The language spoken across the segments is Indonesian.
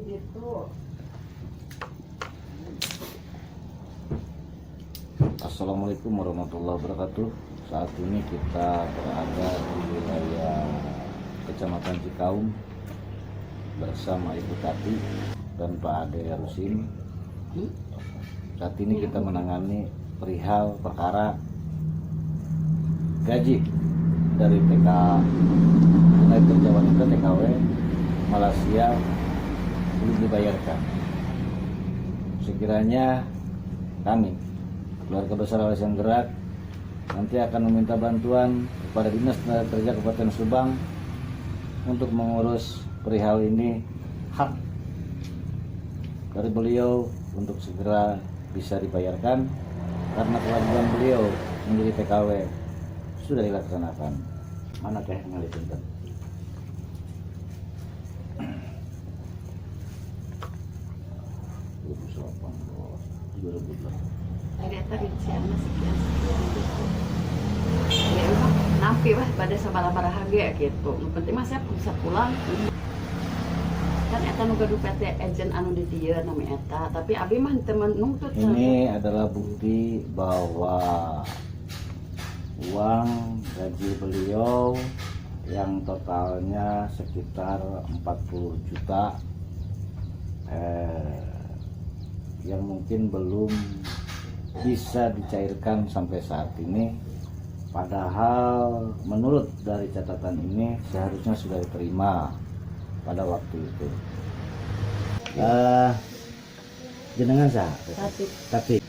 gitu. Assalamualaikum warahmatullahi wabarakatuh. Saat ini kita berada di wilayah Kecamatan Cikaum bersama Ibu Tati dan Pak Ade Rusin. Saat ini kita menangani perihal perkara gaji dari TK Tenaga Kerja Wanita TKW Malaysia belum dibayarkan. Sekiranya kami keluarga besar Alasan Gerak nanti akan meminta bantuan kepada Dinas Tenaga Kerja Kabupaten Subang untuk mengurus perihal ini, hak dari beliau untuk segera bisa dibayarkan karena kewajiban beliau menjadi TKW sudah dilaksanakan. Mana teh ngalitin teh? Ada tadi siapa sekian ya emang nampi wah pada sabara-bara harga gitu. Yang penting mah saya bisa pulang. Kan eta nu gaduh PT agent anu di dieu nami eta, tapi abi mah teu menuntut. Ini adalah bukti bahwa uang gaji beliau yang totalnya sekitar 40 juta yang mungkin belum bisa dicairkan sampai saat ini, padahal menurut dari catatan ini seharusnya sudah diterima pada waktu itu. Jenengan sah tapi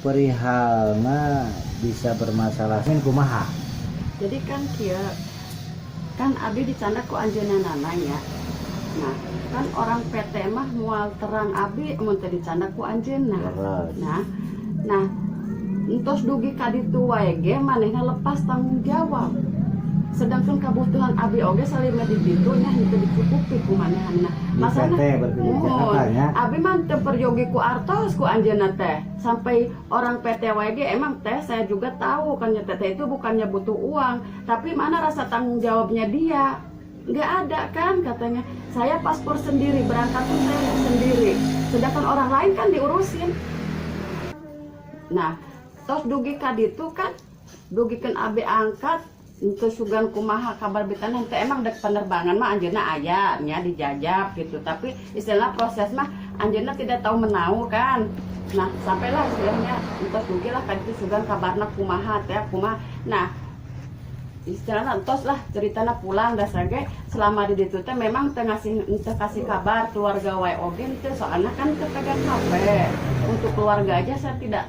perihalna bisa bermasalah min kumaha. Jadi kan kieu kan abi dicanda ku anjeunna nananya. Nah, kan orang PT mah mual terang abi mun teu dicanda ku anjeunna. Nah, entos dugi ka ditu wae ge manehna lepas tanggung jawab. Sedangkan kebutuhan abi oge salima di ditu nya henteu dicukupi ku manehna. Masana abi mah teu peryogi ku artos ku anjeunna teh. Sampai orang PT wae ge emang teh saya juga tahu kan teh itu bukannya butuh uang, tapi mana rasa tanggung jawabnya dia? Nggak ada kan katanya, saya paspor sendiri, berangkat pun saya sendiri, sedangkan orang lain kan diurusin. Nah, tos dugi kaditu kan, dugikan AB angkat, untuk sugan kumaha kabar betan nanti emang dek penerbangan mah anjeunna aya nya dijajab gitu, tapi istilah proses mah anjeunna tidak tahu menau kan. Nah, sampailah istilahnya untuk dugi lah kaditu sugan kabarna kumaha teh kumaha. Nah, istilahnya entos lah ceritana pulang dasar ge selama di ditu teh memang teu kasih kabar keluarga wae oge teh soalnya kan teu pegang HP. Untuk keluarga aja saya tidak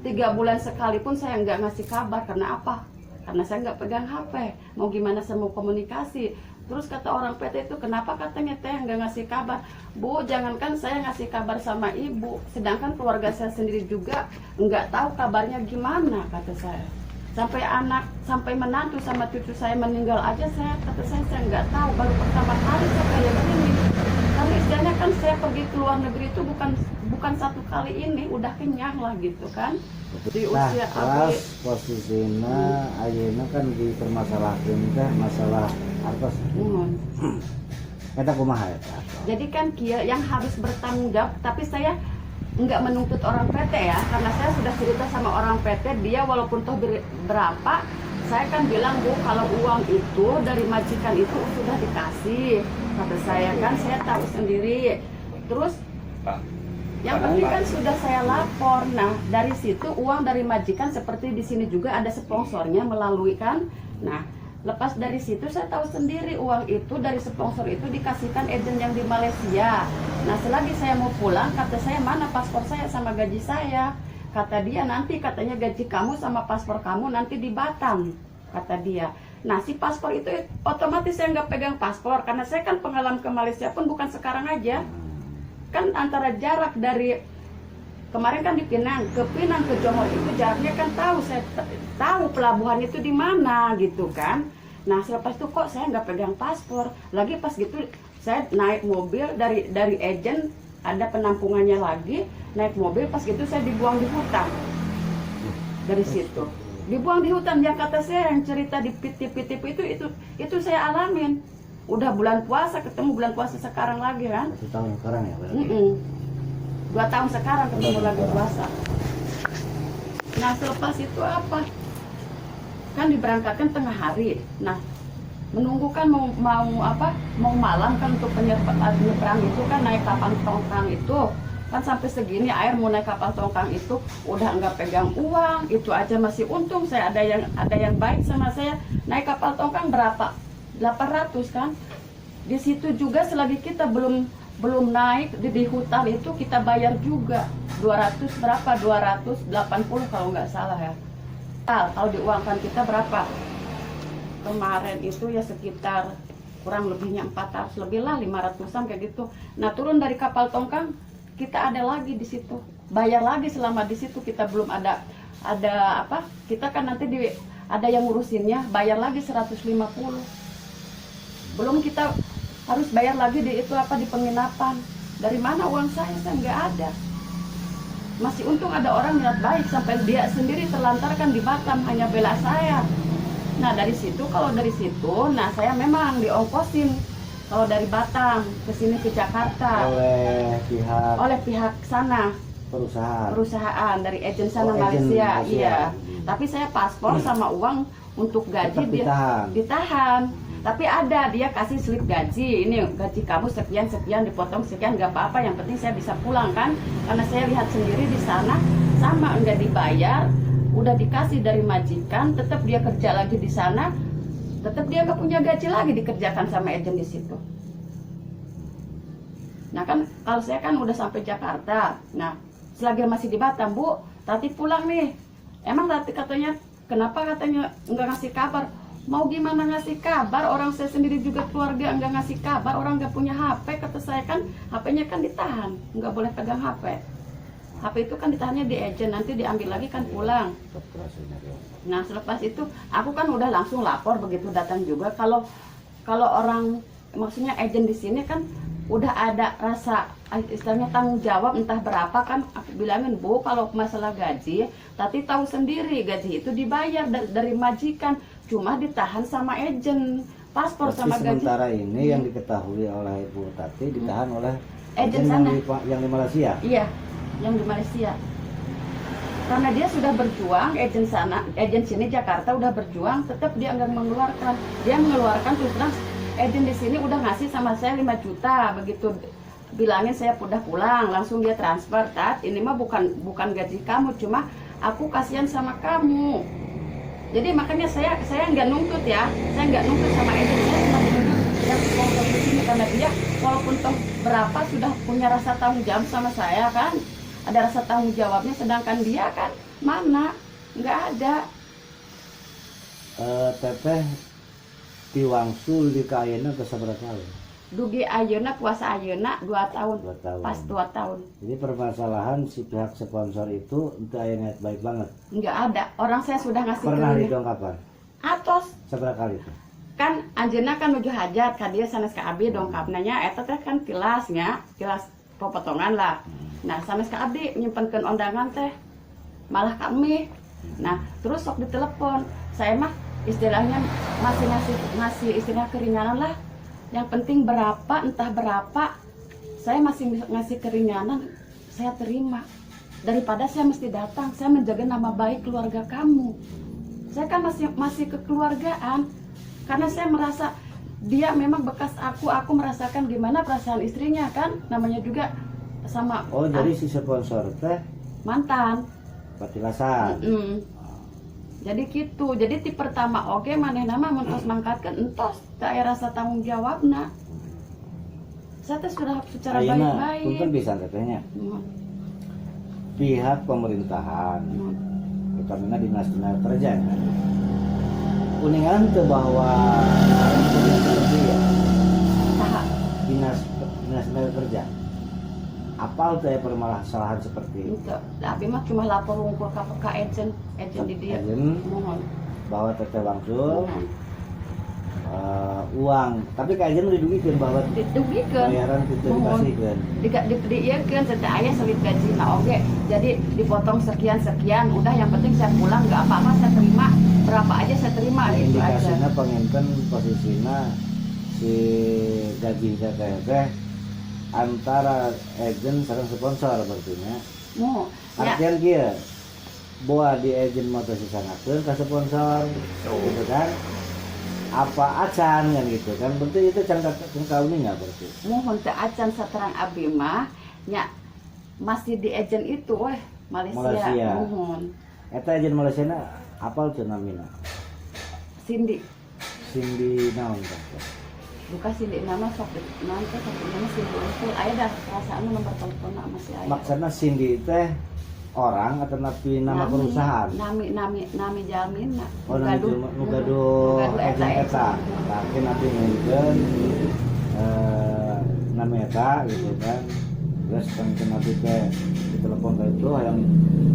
3 bulan sekalipun saya nggak ngasih kabar. Karena apa? Karena saya nggak pegang HP. Mau gimana saya mau komunikasi? Terus kata orang PT itu, kenapa katanya teh nggak ngasih kabar? Bu, jangankan saya ngasih kabar sama ibu, sedangkan keluarga saya sendiri juga nggak tahu kabarnya gimana, kata saya. Sampai anak, sampai menantu sama cucu saya meninggal aja kata saya nggak tahu, baru pertama kali saya kayak begini. Karena istilahnya kan saya pergi ke luar negeri itu bukan satu kali ini, udah kenyang lah gitu kan. Di usia nah, posisinya ayeuna kan dipermasalahkeun teh masalah artos. Eta kumaha eta? Jadi kan kia yang harus bertanggung jawab, tapi saya nggak menuntut orang PT ya, karena saya sudah cerita sama orang PT, dia walaupun toh berapa, saya kan bilang, Bu, kalau uang itu dari majikan itu sudah dikasih, kata saya kan, saya tahu sendiri. Terus yang penting kan sudah saya lapor. Nah, dari situ uang dari majikan seperti di sini juga ada sponsornya melalui kan. Nah, lepas dari situ saya tahu sendiri uang itu dari sponsor itu dikasihkan agen yang di Malaysia. Nah, selagi saya mau pulang, kata saya, mana paspor saya sama gaji saya? Kata dia, nanti katanya gaji kamu sama paspor kamu nanti di Batam, kata dia. Nah, si paspor itu otomatis saya nggak pegang paspor, karena saya kan pengalaman ke Malaysia pun bukan sekarang aja. Kan antara jarak dari kemarin kan di Pinang ke Johor itu jaraknya kan saya tahu pelabuhan itu di mana gitu kan. Nah, selepas itu kok saya nggak pegang paspor lagi, pas gitu saya naik mobil dari agen, ada penampungannya lagi, naik mobil, pas gitu saya dibuang di hutan. Dari situ dibuang di hutan, yang kata saya yang cerita di tip itu saya alamin. udah bulan puasa, ketemu bulan puasa sekarang lagi kan. 1 tahun sekarang ya berarti. 2 tahun sekarang ketemu lagi puasa. Nah selepas itu apa? Kan diberangkatkan tengah hari. Nah menunggu kan mau malam kan untuk penyeberang itu kan naik kapal tongkang itu kan sampai segini air mau naik kapal tongkang itu udah nggak pegang uang, itu aja masih untung saya ada yang baik sama saya. Naik kapal tongkang berapa? 800 kan. Di situ juga selagi kita belum naik di hutan itu kita bayar juga 200 berapa? 280 kalau nggak salah ya. Kalau diuangkan kita berapa? Kemarin itu ya sekitar kurang lebihnya 400 lebih lah, 500-an kayak gitu. Nah turun dari kapal tongkang kita ada lagi di situ, bayar lagi selama di situ kita belum ada apa? Kita kan nanti ada yang ngurusinnya, bayar lagi 150. Belum kita harus bayar lagi di itu apa di penginapan. Dari mana uang saya nggak ada. Masih untung ada orang niat baik sampai dia sendiri terlantarkan di Batam hanya bela saya. Nah dari situ nah saya memang diongkosin kalau dari Batam ke sini ke Jakarta oleh pihak sana perusahaan dari agen sana Malaysia. Iya. Tapi saya paspor sama uang untuk gaji dia ditahan. Tapi ada dia kasih slip gaji, ini gaji kamu sekian dipotong sekian, nggak apa-apa, yang penting saya bisa pulang kan, karena saya lihat sendiri di sana sama nggak dibayar, udah dikasih dari majikan, tetap dia kerja lagi di sana, tetap dia nggak punya gaji lagi dikerjakan sama agen di situ. Nah kan kalau saya kan udah sampai Jakarta, nah selagi masih di Batam, Bu, Tati pulang nih, emang Tati katanya kenapa katanya nggak ngasih kabar? Mau gimana ngasih kabar, orang saya sendiri juga keluarga nggak ngasih kabar, orang nggak punya HP, kata saya kan HP-nya kan ditahan, nggak boleh pegang HP. HP itu kan ditahannya di agen, nanti diambil lagi kan pulang. Nah selepas itu aku kan udah langsung lapor begitu datang juga, kalau orang maksudnya agen di sini kan udah ada rasa istilahnya tanggung jawab entah berapa kan, aku bilangin Bu kalau masalah gaji, Tati tahu sendiri gaji itu dibayar dari majikan, cuma ditahan sama agen paspor. Berarti sama gaji. Sementara ini yang diketahui oleh Ibu Tati ditahan oleh agen sana yang di Malaysia. Iya, yang di Malaysia. Karena dia sudah berjuang, agen sana, agen sini Jakarta udah berjuang, tetap dia nggak mengeluarkan. Dia mengeluarkan terus terang, agen di sini udah ngasih sama saya 5 juta, begitu bilangin saya udah pulang, langsung dia transfer, Tat, ini mah bukan gaji kamu, cuma aku kasihan sama kamu. Jadi makanya saya nggak nuntut ya, saya nggak nuntut sama agen, saya cuma nuntut yang sponsor di sini karena dia walaupun toh berapa sudah punya rasa tanggung jawab sama saya kan, ada rasa tanggung jawabnya, sedangkan dia kan mana nggak ada. Teteh tiwangsul di kaayana ke seberapa kali? Dugi ayeuna puasa ayeuna 2 tahun. 2 tahun. Pas 2 tahun. Jadi permasalahan si pihak sponsor itu niat baik banget. Enggak ada. Orang saya sudah ngasih pernah didongkapan? Atos. Seberapa kali itu? Kan anjeunna kan nuju hajat ka dieu sanes ka abdi dongkapna nya eta teh kan kilasnya, kilas popotongan lah. Nah, sanes ka abdi nyimpenkeun undangan teh malah kami. Nah, terus sok ditelepon. Saya mah istilahnya masih ngasih istilah keringanan lah. Yang penting berapa, entah berapa, saya masih ngasih keringanan, saya terima. Daripada saya mesti datang, saya menjaga nama baik keluarga kamu. Saya kan masih kekeluargaan, karena saya merasa dia memang bekas aku merasakan gimana perasaan istrinya kan, namanya juga sama. Oh, jadi si sponsor teh mantan. patilasan. Jadi gitu, jadi ti pertama oke manehna mah mentos mangkatkeun entos teu aya rasa tanggung jawabna. Saya teh sudah secara baik-baik. Punten pisan tetehnya. Pihak pemerintahan, utamanya dinas tenaga kerja. Kuningan teu bahwa dinas tenaga kerja. Apal teh permasalahan seperti itu? Tapi mah cuma lapor wungkul ke agen di dia. Mohon bahwa teteh langsung uang, tapi ke agen didugikeun bahwa bayaran itu dikasihkeun. Diieukeun teh aya selip gajina oge. Jadi dipotong sekian, udah yang penting saya pulang enggak apa-apa, saya terima. Berapa aja saya terima gitu aja. Indikasina pengenten posisina si gaji teh antara agen sareng sponsor berarti nya. Mu ya. Artian kieu boa di agen mah teh sisangakeun ka sponsor gitu kan. Apa acan kan gitu kan, berarti itu can kauning berarti. Mohon teu acan saterang abdi mah nya masih di agen itu Malaysia. Mohon. Eta agen Malaysia na apal teu namina? Cindy. Cindy naon teh? Bukan Cindy nama sok nanti tapi nama Cindy itu aya dah perasaan nomor telepon masih aya. Maksudna Cindy teh orang atau nama perusahaan? Nami jalmina. Oh, nu gaduh agen eta. Tapi nanti mungkin nama eta gitu kan. Terus kan nanti teh ditelepon ke itu yang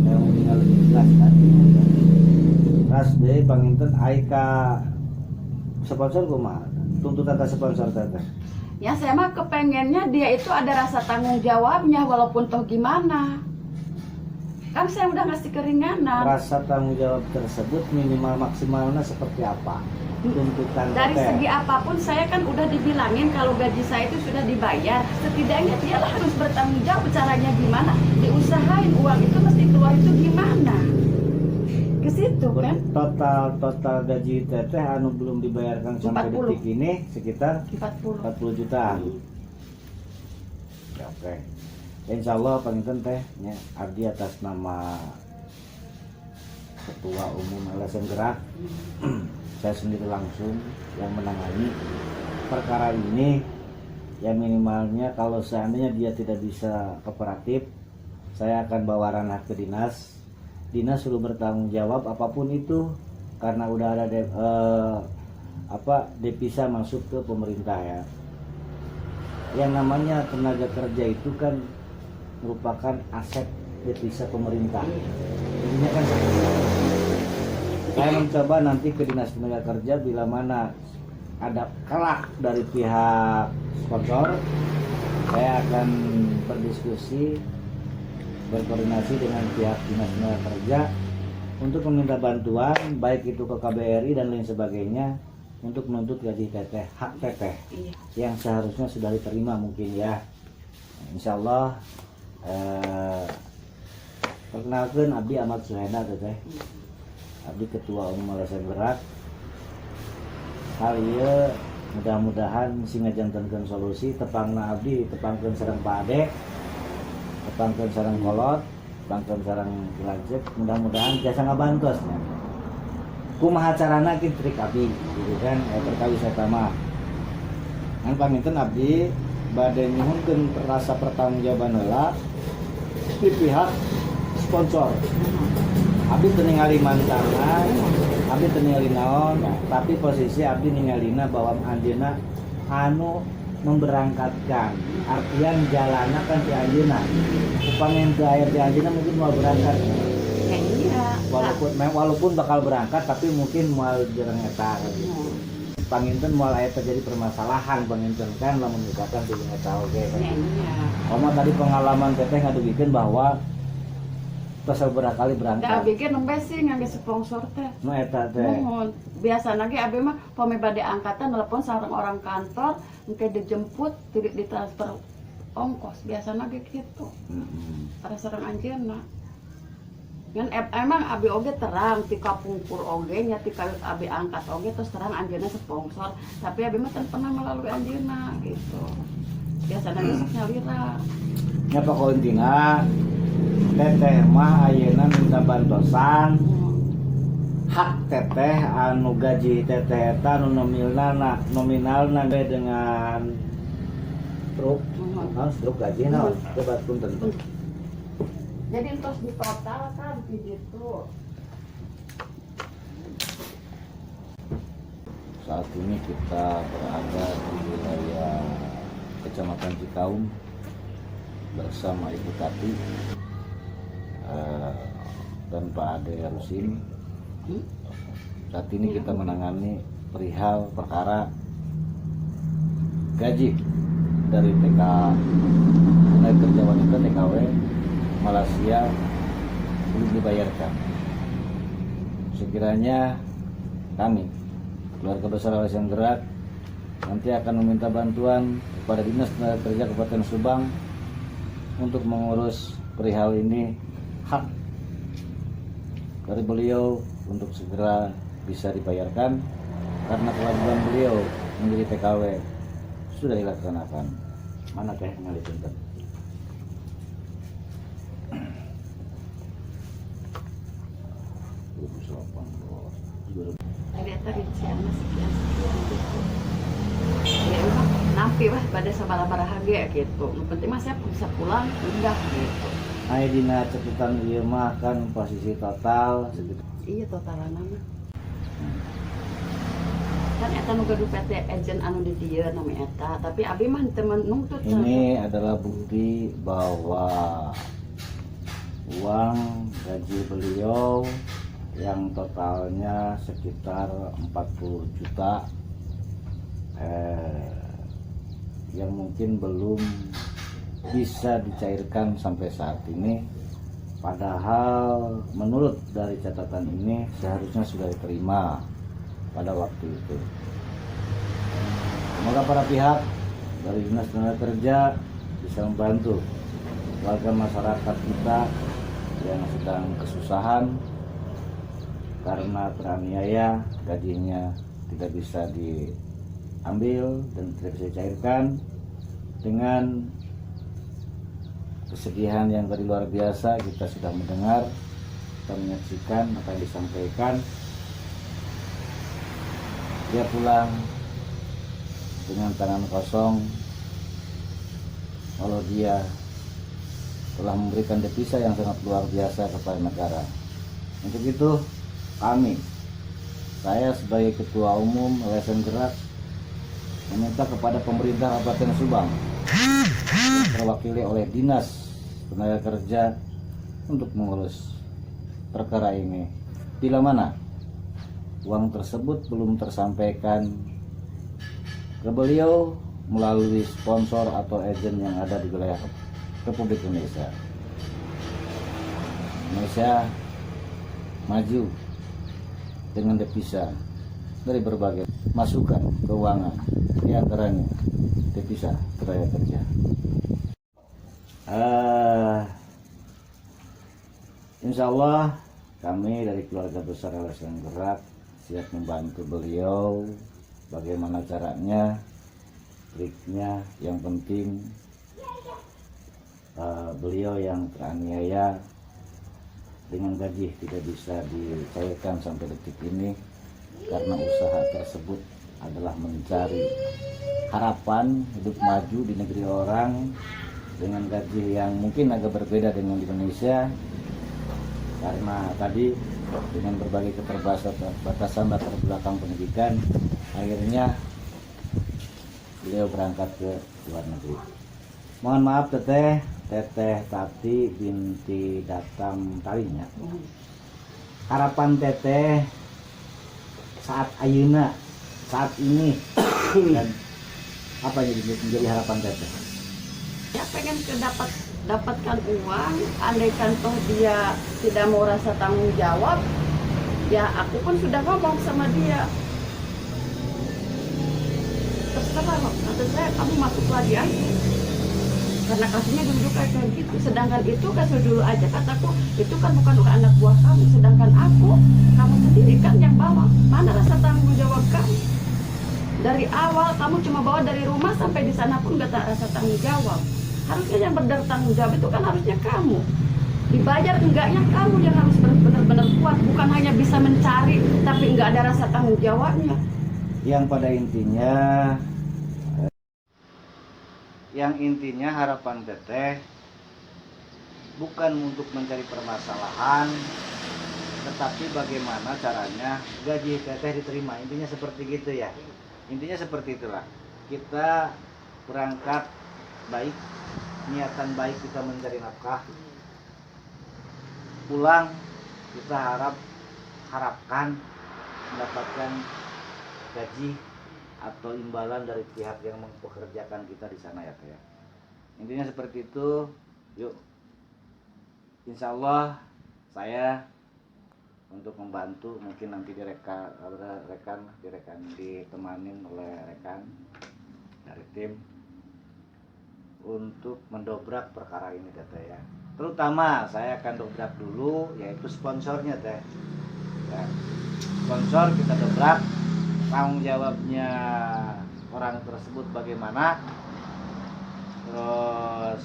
tinggal lebih jelas tadi. Terus deh panginten aika sponsor kumaha? Tuntutan ke sponsor teh. Ya saya mah kepengennya dia itu ada rasa tanggung jawabnya walaupun toh gimana. Kan saya udah ngasih keringanan. Rasa tanggung jawab tersebut minimal maksimalnya seperti apa? Tuntutan Dari teh. segi apapun saya kan udah dibilangin kalau gaji saya itu sudah dibayar. Setidaknya dia lah harus bertanggung jawab caranya gimana. Diusahain uang itu mesti keluar itu gimana. Ke situ kan. Total gaji teteh anu belum dibayarkan sampai 40. detik ini sekitar 40 juta. Ya, oke. Insya Allah panginten teh nya abdi atas nama Ketua Umum LSM Gerak saya sendiri langsung yang menangani perkara ini. Ya minimalnya kalau seandainya dia tidak bisa kooperatif, saya akan bawa ranah ke dinas. Dinas suruh bertanggung jawab apapun itu karena udah ada devisa masuk ke pemerintah ya. Yang namanya tenaga kerja itu kan merupakan aset devisa pemerintah. Intinya kan saya mencoba nanti ke dinas tenaga kerja bila mana ada kelak dari pihak sponsor, saya akan berdiskusi berkoordinasi dengan pihak dinas tenaga kerja untuk meminta bantuan baik itu ke KBRI dan lain sebagainya untuk menuntut gaji teteh, hak teteh yang seharusnya sudah diterima mungkin ya. Insya Allah perkenalkan abdi Ahmad Suhena teteh, abdi Ketua Umum LSM Gerak. Hal ieu mudah-mudahan sing ngajantenkeun solusi tepangna abdi tepangkeun sareng Pak Ade, tepangkeun sareng Kolot, tepangkeun sareng Cilacap, mudah-mudahan jasa ngabantosnya. Kumaha carana kieu trik abdi gitu kan, perkawis eta mah. Ngan paminten abdi bade nyuhunkeun rasa pertanggungjawaban heula di pihak sponsor. Abdi teu ningali mantangan, abdi teu ningali naon, tapi posisi abdi ningalina bahwa anjeunna anu memberangkatkan. Artian jalana kan di anjeunna. Upami teu aya di anjeunna mungkin mau berangkat. Ya iya. Walaupun bakal berangkat tapi mungkin moal jereng eta gitu. Panginten moal aya terjadi permasalahan panginten kan lamun misalkan di eta oge kan. Ya iya. Oma tadi pengalaman teteh ngadugikeun bahwa tos beberapa kali berangkat. Da bikin nembe sih ngangge sponsor teh. Nu eta teh. Mohon. Biasana ge abi mah pame bade angkatan telepon sareng orang kantor engke dijemput tidak ditransfer ongkos. Biasana ge kitu. Para sareng anjeunna. Kan emang abi oge terang ti kapungkur oge nya ti kawit abi angkat oge terus terang anjeunna sponsor. Tapi abi mah teu pernah melalui anjeunna gitu. Biasana ge sok nyalira. Nya pokok intina teteh mah ayeuna minta bantosan hak teteh anu gaji teteh eta anu nominalna ge dengan truk truk gaji naon coba punten. Jadi entos di total kan gitu. Saat ini kita berada di wilayah Kecamatan Cikaum bersama Ibu Tati dan Pak Ade Rusin. Saat ini kita menangani perihal perkara gaji dari tenaga kerja wanita TKW Malaysia belum dibayarkan. Sekiranya kami keluarga besar LSM Gerak nanti akan meminta bantuan kepada Dinas Tenaga Kerja Kabupaten Subang untuk mengurus perihal ini, hak dari beliau untuk segera bisa dibayarkan karena kewajiban beliau menjadi TKW sudah dilaksanakan. Mana teh ngali punten? Ternyata rincian sekian gitu. Ya emang nampi wah pada sabaraha ge gitu. Yang penting mah saya bisa pulang udah gitu. Ai dina catatan ieu mah kan posisi total segitu. Iya totalan mah. Kan eta nu gaduh PT agent anu di dieu nama eta, tapi abi mah teu nuntut. Ini adalah bukti bahwa uang gaji beliau yang totalnya sekitar 40 juta yang mungkin belum bisa dicairkan sampai saat ini, padahal menurut dari catatan ini seharusnya sudah diterima pada waktu itu. Semoga para pihak dari Dinas Tenaga Kerja bisa membantu warga masyarakat kita yang sedang kesusahan karena teraniaya, gajinya tidak bisa diambil dan tidak bisa dicairkan. Dengan kesedihan yang tadi luar biasa, kita sudah mendengar, kita menyaksikan apa yang disampaikan. Dia pulang dengan tangan kosong, kalau dia telah memberikan devisa yang sangat luar biasa kepada negara. Untuk itu saya sebagai Ketua Umum LSM Gerak meminta kepada pemerintah Kabupaten Subang yang terwakili oleh Dinas Tenaga Kerja untuk mengurus perkara ini. Bila mana uang tersebut belum tersampaikan ke beliau melalui sponsor atau agen yang ada di wilayah Republik Indonesia. Indonesia maju dengan devisa dari berbagai masukan keuangan, diantaranya devisa tenaga kerja. Insya Allah kami dari keluarga besar LSM Gerak siap membantu beliau. Bagaimana caranya, triknya, yang penting beliau yang teraniaya dengan gaji tidak bisa dicairkan sampai detik ini karena usaha tersebut adalah mencari harapan hidup maju di negeri orang dengan gaji yang mungkin agak berbeda dengan di Indonesia, karena tadi dengan berbagai keterbatasan latar belakang pendidikan, akhirnya beliau berangkat ke luar negeri. Mohon maaf Teteh Tati binti Datam Talinya. Harapan Teteh saat ayeuna, saat ini dan apa yang menjadi harapan Teteh? Ya pengen dapatkan uang, andaikan toh dia tidak mau rasa tanggung jawab, ya aku pun sudah ngomong sama dia. Terserah kata saya, kamu masuk lagi aja. Karena kasusnya dulu kayak gitu. Sedangkan itu kasus dulu aja kataku, itu kan bukan anak buah kamu. Sedangkan kamu sendiri kan yang bawa. Mana rasa tanggung jawab kamu? Dari awal kamu cuma bawa dari rumah sampai di sana pun gak rasa tanggung jawab. Harusnya yang bertanggung jawab itu kan harusnya kamu. Dibayar enggaknya kamu yang harus benar-benar kuat. Bukan hanya bisa mencari tapi enggak ada rasa tanggung jawabnya. Yang intinya harapan Teteh bukan untuk mencari permasalahan, tetapi bagaimana caranya gaji Teteh diterima. Intinya seperti gitu ya. Intinya seperti itulah. Kita berangkat baik, niatan baik kita mencari nafkah. Pulang kita harapkan mendapatkan gaji atau imbalan dari pihak yang mempekerjakan kita di sana ya Teh. Intinya seperti itu. Yuk, insya Allah saya untuk membantu, mungkin nanti rekan ditemanin oleh rekan dari tim untuk mendobrak perkara ini Teteh ya. Terutama saya akan dobrak dulu yaitu sponsornya Teh ya. Sponsor kita dobrak, tanggung jawabnya orang tersebut bagaimana, terus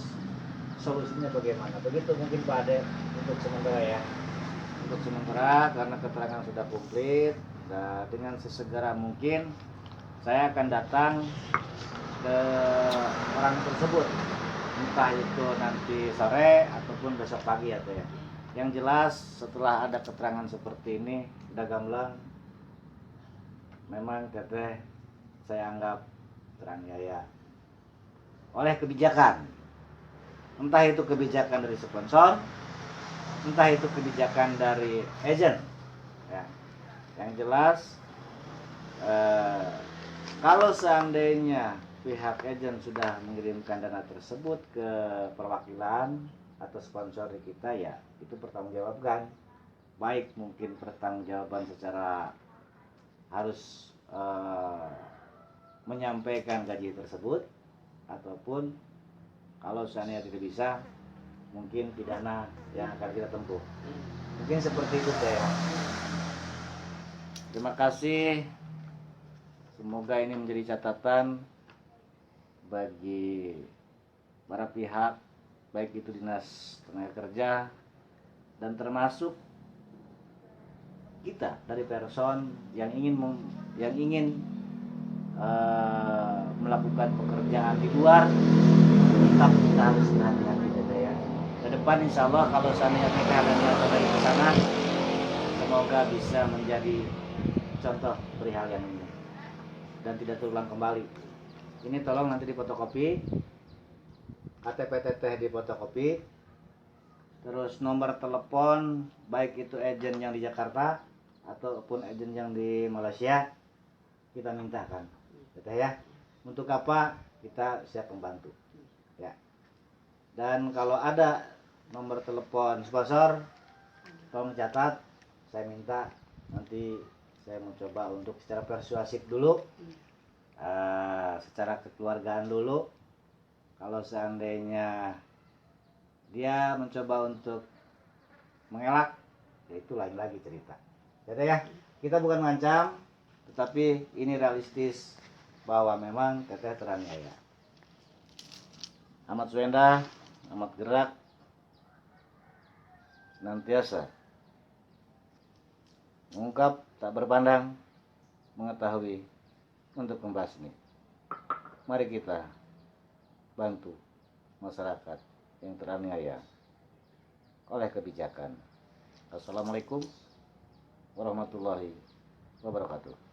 solusinya bagaimana, begitu mungkin Pak Ade untuk sementara ya. Untuk sementara karena keterangan sudah komplit, dan dengan sesegera mungkin saya akan datang ke orang tersebut, entah itu nanti sore ataupun besok pagi ya Teh ya. Yang jelas setelah ada keterangan seperti ini udah gamblang, memang Teteh saya anggap teraniaya oleh kebijakan, entah itu kebijakan dari sponsor, entah itu kebijakan dari agent ya. Yang jelas kalau seandainya pihak agent sudah mengirimkan dana tersebut ke perwakilan atau sponsor kita ya, itu pertanggungjawabkan, baik mungkin pertanggungjawaban secara harus menyampaikan gaji tersebut, ataupun kalau seandainya tidak bisa mungkin pidana yang akan kita tempuh. Mungkin seperti itu Teh. Terima kasih. Semoga ini menjadi catatan bagi para pihak, baik itu Dinas Tenaga Kerja dan termasuk kita dari person yang ingin melakukan pekerjaan di luar, tetap kita harus berhati-hati ya. Ke depan insya Allah kalau seandainya mereka ada niatan dari ke sana, semoga bisa menjadi contoh perihal yang ini dan tidak terulang kembali. Ini tolong nanti difotokopi, KTP Teteh difotokopi, terus nomor telepon baik itu agen yang di Jakarta ataupun agen yang di Malaysia kita mintakan Teteh ya. Untuk apa? Kita siap membantu ya. Dan kalau ada nomor telepon sponsor tolong catat, saya minta nanti saya mau coba untuk secara persuasif dulu, secara kekeluargaan dulu. Kalau seandainya dia mencoba untuk mengelak, ya itu lain lagi cerita. Jadi ya, kita bukan mengancam, tetapi ini realistis bahwa memang Teteh teraniaya. Amat Suenda, amat gerak, senantiasa mengungkap, tak berpandang, mengetahui untuk membahas ini. Mari kita bantu masyarakat yang teraniaya oleh kebijakan. Assalamualaikum warahmatullahi wabarakatuh.